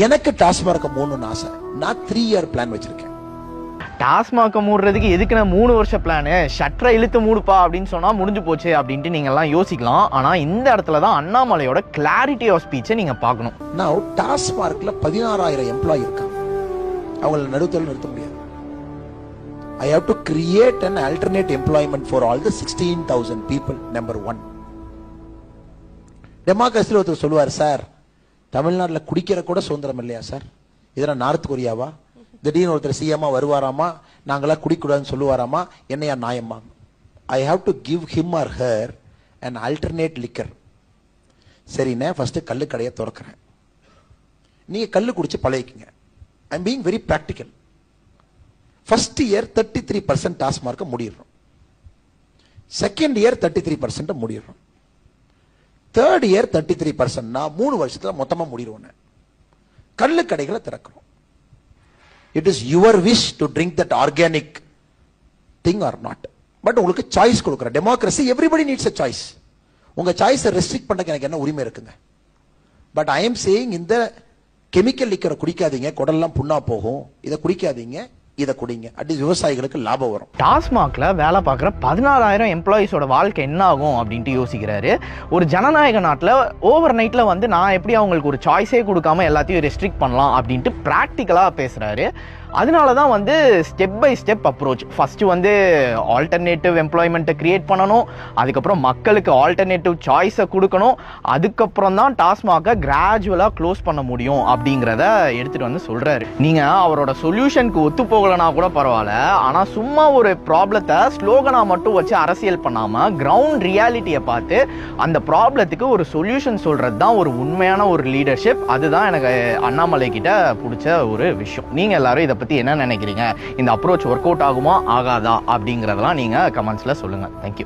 எனக்கு டாஸ்மார்க்க மூடணும்னு ஆசை. நான் 3 இயர் பிளான் வச்சிருக்கேன். டாஸ்மாக மூடுறதுக்கு எதுக்குன்னா 3 வருஷ பிளானு, ஷட்டரை இழுத்து மூடுப்பா அப்படின்னு சொன்னா முடிஞ்சு போச்சு அப்படின்ட்டு நீங்க எல்லாம் யோசிக்கலாம். ஆனா இந்த இடத்துல தான் அண்ணாமலையோட கிளாரிட்டி ஆஃப் ஸ்பீச்சை நீங்க பார்க்கணும். நான் டாஸ்மார்க்ல 16,000 எம்ப்ளாயி இருக்காங்க. அவங்கள நடுத்தல் நிறுத்த முடியாது. I have to create an alternate employment for all the 16,000 people. Number 1. டெமோக்ரஸியில் ஒருத்தர் சொல்லுவார், சார் தமிழ்நாட்டில் குடிக்கிற கூட சுதந்திரம் இல்லையா சார், இதெல்லாம் நார்த் கொரியாவா? திடீர்னு ஒருத்தர் சிஎம்மா வருவாராமா, நாங்களாம் குடிக்கூடாதுன்னு சொல்லுவாராமா, என்னையா நியாயமா? I have to give him or her and alternate liquor. சரிண்ணே, ஃபர்ஸ்ட் கல்லு கடையை திறக்கிறேன், நீங்க கல்லு குடிச்சு பழகிக்குங்க. I am being very practical. First year 33% டாஸ்மார்க்க முடிடுறோம், செகண்ட் இயர் 33% முடிடுறோம், தேர்ட் இயர் 33%. 3 வருஷத்துல மொத்தமா முடிடுவோம். கல்லு கடைகளை திறக்கிறோம். It is your wish to drink that organic thing or not. But உங்களுக்கு சாய்ஸ் கொடுக்குற democracy. Everybody needs a choice. உங்க சாய்ஸை ரெஸ்ட்ரிக்ட் பண்ண எனக்கு என்ன உரிமை இருக்குங்க? பட் ஐ எம் சேயிங், இந்த கெமிக்கல் லிக்கரை குடிக்காதீங்க, குடல்லாம் புண்ணா போகும், இதை குடிக்காதீங்க, இதை குடிங்க. அட்லீஸ்ட் விவசாயிகளுக்கு லாபம் வரும். டாஸ்மாக்ல வேலை பார்க்குற 16,000 எம்ப்ளாயிஸோட வாழ்க்கை என்ன ஆகும் அப்படின்ட்டு யோசிக்கிறாரு. ஒரு ஜனநாயக நாட்டில் ஓவர் நைட்ல வந்து நான் எப்படி அவங்களுக்கு ஒரு சாய்ஸே கொடுக்காம எல்லாத்தையும் ரெஸ்ட்ரிக்ட் பண்ணலாம் அப்படின்ட்டு ப்ராக்டிக்கலாக பேசுறாரு. அதனால தான் வந்து step by step approach. First வந்து ஆல்டர்னேட்டிவ் எம்ப்ளாய்மெண்ட்டை கிரியேட் பண்ணணும், அதுக்கப்புறம் மக்களுக்கு ஆல்டர்னேட்டிவ் சாய்ஸை கொடுக்கணும், அதுக்கப்புறம் தான் டாஸ்மாகை கிராஜுவலாக க்ளோஸ் பண்ண முடியும் அப்படிங்கிறத எடுத்துட்டு வந்து சொல்றாரு. நீங்க அவரோட சொல்யூஷனுக்கு ஒத்து போகலனா கூட பரவாயில்ல, ஆனால் சும்மா ஒரு ப்ராப்ளத்தை ஸ்லோகனா மட்டும் வச்சு அரசியல் பண்ணாம கிரவுண்ட் ரியாலிட்டியை பார்த்து அந்த ப்ராப்ளத்துக்கு ஒரு சொல்யூஷன் சொல்றது தான் ஒரு உண்மையான ஒரு லீடர்ஷிப். அதுதான் எனக்கு அண்ணாமலை கிட்ட பிடிச்ச ஒரு விஷயம். நீங்க எல்லாரும் இதை பத்தி என்ன நினைக்கிறீங்க? இந்த அப்ரோச் ஒர்க் அவுட் ஆகுமா ஆகாதா அப்படிங்கறதெல்லாம் நீங்க கமெண்ட்ஸ்ல சொல்லுங்க. தேங்க்யூ.